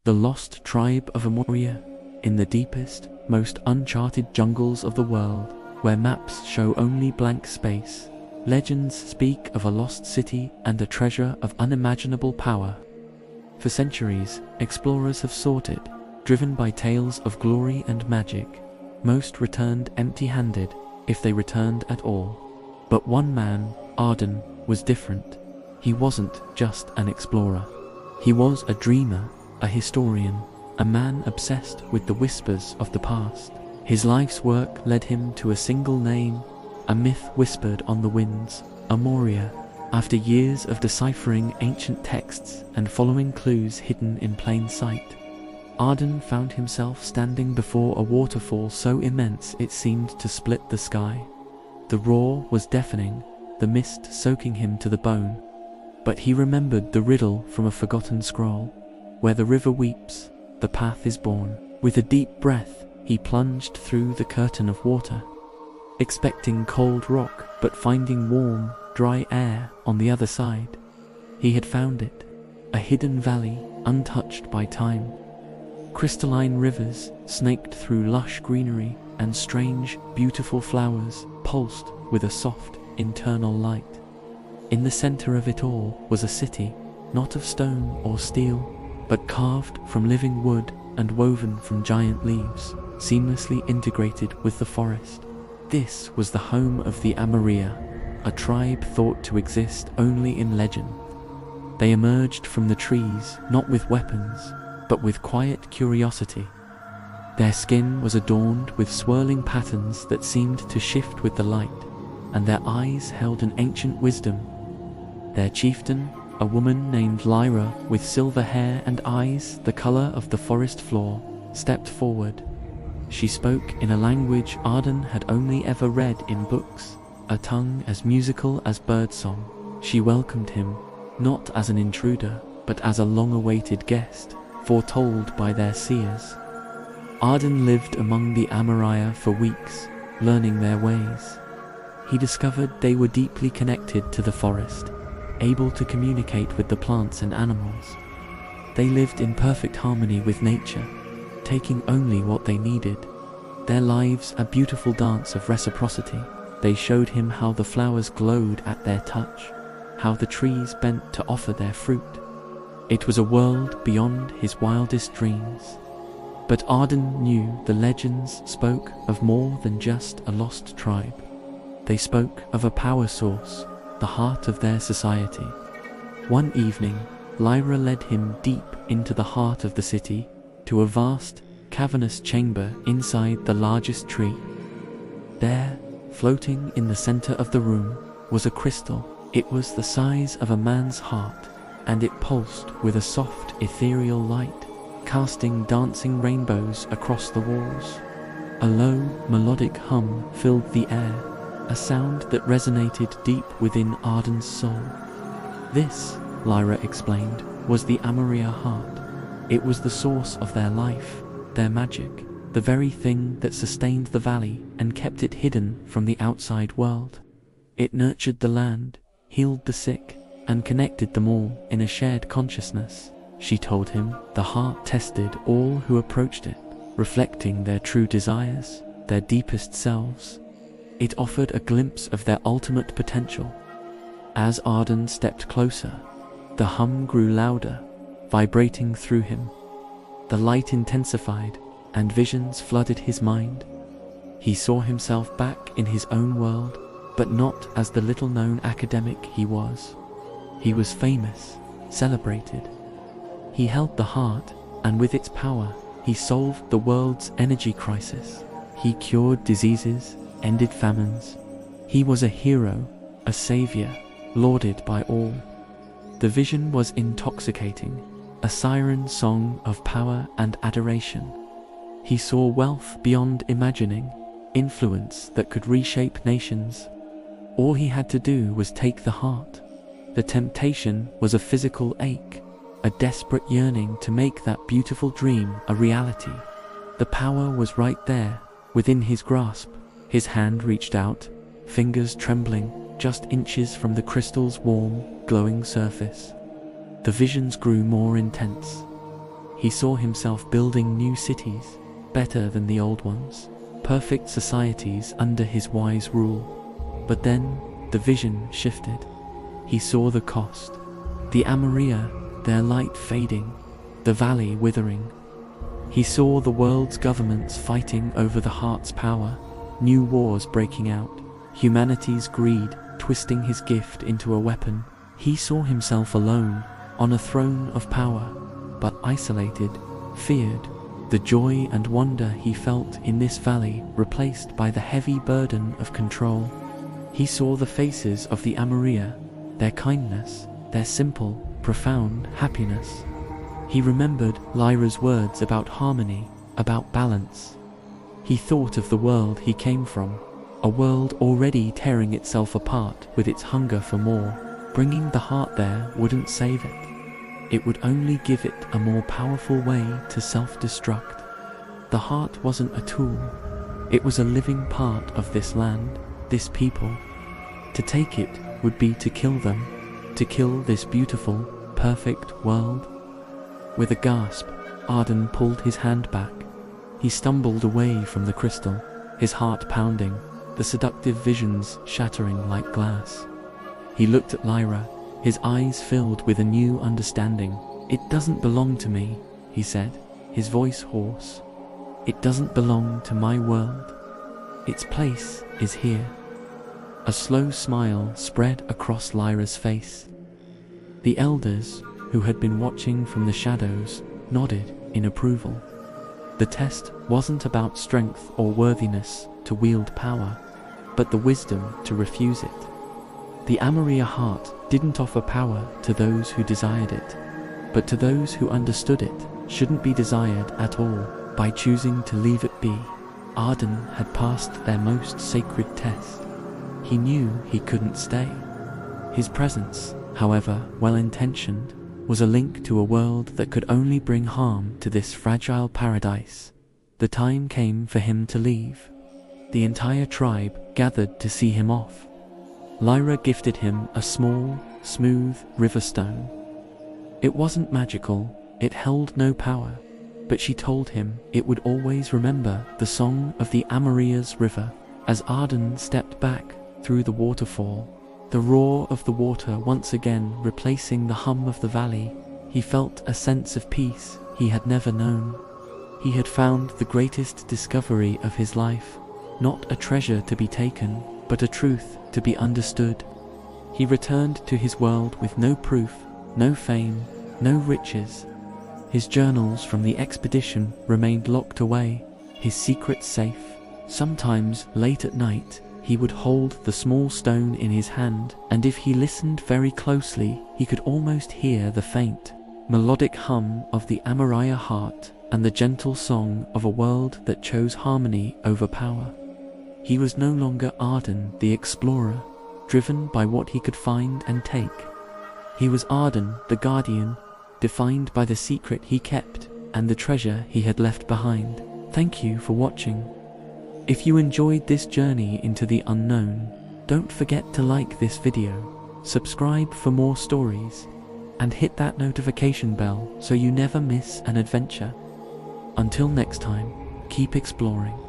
The lost tribe of Amoria, in the deepest, most uncharted jungles of the world, where maps show only blank space, legends speak of a lost city and a treasure of unimaginable power. For centuries, explorers have sought it, driven by tales of glory and magic. Most returned empty-handed, if they returned at all. But one man, Arden, was different. He wasn't just an explorer. He was a dreamer, a historian, a man obsessed with the whispers of the past. His life's work led him to a single name, a myth whispered on the winds, Amoria. After years of deciphering ancient texts and following clues hidden in plain sight, Arden found himself standing before a waterfall so immense it seemed to split the sky. The roar was deafening, the mist soaking him to the bone. But he remembered the riddle from a forgotten scroll. Where the river weeps, the path is born. With a deep breath, he plunged through the curtain of water, expecting cold rock, but finding warm, dry air on the other side. He had found it, a hidden valley untouched by time. Crystalline rivers snaked through lush greenery, and strange, beautiful flowers pulsed with a soft, internal light. In the center of it all was a city, not of stone or steel, but carved from living wood and woven from giant leaves, seamlessly integrated with the forest. This was the home of the Amoria, a tribe thought to exist only in legend. They emerged from the trees not with weapons, but with quiet curiosity. Their skin was adorned with swirling patterns that seemed to shift with the light, and their eyes held an ancient wisdom. Their chieftain, a woman named Lyra with silver hair and eyes the color of the forest floor, stepped forward. She spoke in a language Arden had only ever read in books, a tongue as musical as birdsong. She welcomed him, not as an intruder, but as a long-awaited guest, foretold by their seers. Arden lived among the Amoria for weeks, learning their ways. He discovered they were deeply connected to the forest, able to communicate with the plants and animals. They lived in perfect harmony with nature, taking only what they needed. Their lives a beautiful dance of reciprocity. They showed him how the flowers glowed at their touch, how the trees bent to offer their fruit. It was a world beyond his wildest dreams. But Arden knew the legends spoke of more than just a lost tribe. They spoke of a power source, the heart of their society. One evening, Lyra led him deep into the heart of the city, to a vast, cavernous chamber inside the largest tree. There, floating in the center of the room, was a crystal. It was the size of a man's heart, and it pulsed with a soft, ethereal light, casting dancing rainbows across the walls. A low, melodic hum filled the air, a sound that resonated deep within Arden's soul. This, Lyra explained, was the Amoria heart. It was the source of their life, their magic, the very thing that sustained the valley and kept it hidden from the outside world. It nurtured the land, healed the sick, and connected them all in a shared consciousness. She told him the heart tested all who approached it, reflecting their true desires, their deepest selves. It offered a glimpse of their ultimate potential. As Arden stepped closer, the hum grew louder, vibrating through him. The light intensified, and visions flooded his mind. He saw himself back in his own world, but not as the little-known academic he was. He was famous, celebrated. He held the heart, and with its power, he solved the world's energy crisis. He cured diseases, ended famines. He was a hero, a savior, lauded by all. The vision was intoxicating, a siren song of power and adoration. He saw wealth beyond imagining, influence that could reshape nations. All he had to do was take the heart. The temptation was a physical ache, a desperate yearning to make that beautiful dream a reality. The power was right there, within his grasp. His hand reached out, fingers trembling, just inches from the crystal's warm, glowing surface. The visions grew more intense. He saw himself building new cities, better than the old ones, perfect societies under his wise rule. But then the vision shifted. He saw the cost. The Amoria, their light fading, the valley withering. He saw the world's governments fighting over the heart's power, new wars breaking out, humanity's greed twisting his gift into a weapon. He saw himself alone, on a throne of power, but isolated, feared. The joy and wonder he felt in this valley replaced by the heavy burden of control. He saw the faces of the Amoria, their kindness, their simple, profound happiness. He remembered Lyra's words about harmony, about balance. He thought of the world he came from, a world already tearing itself apart with its hunger for more. Bringing the heart there wouldn't save it. It would only give it a more powerful way to self-destruct. The heart wasn't a tool. It was a living part of this land, this people. To take it would be to kill them, to kill this beautiful, perfect world. With a gasp, Arden pulled his hand back. He stumbled away from the crystal, his heart pounding, the seductive visions shattering like glass. He looked at Lyra, his eyes filled with a new understanding. "It doesn't belong to me," he said, his voice hoarse. "It doesn't belong to my world. Its place is here." A slow smile spread across Lyra's face. The elders, who had been watching from the shadows, nodded in approval. The test wasn't about strength or worthiness to wield power, but the wisdom to refuse it. The Amoria heart didn't offer power to those who desired it, but to those who understood it shouldn't be desired at all. By choosing to leave it be, Arden had passed their most sacred test. He knew he couldn't stay. His presence, however well-intentioned, was a link to a world that could only bring harm to this fragile paradise. The time came for him to leave. The entire tribe gathered to see him off. Lyra gifted him a small, smooth river stone. It wasn't magical, it held no power, but she told him it would always remember the song of the Amoria's river. As Arden stepped back through the waterfall, the roar of the water once again replacing the hum of the valley, he felt a sense of peace he had never known. He had found the greatest discovery of his life, not a treasure to be taken, but a truth to be understood. He returned to his world with no proof, no fame, no riches. His journals from the expedition remained locked away, his secrets safe. Sometimes, late at night, he would hold the small stone in his hand, and if he listened very closely, he could almost hear the faint, melodic hum of the Amoria heart and the gentle song of a world that chose harmony over power. He was no longer Arden the explorer, driven by what he could find and take. He was Arden the guardian, defined by the secret he kept and the treasure he had left behind. Thank you for watching. If you enjoyed this journey into the unknown, don't forget to like this video, subscribe for more stories, and hit that notification bell so you never miss an adventure. Until next time, keep exploring.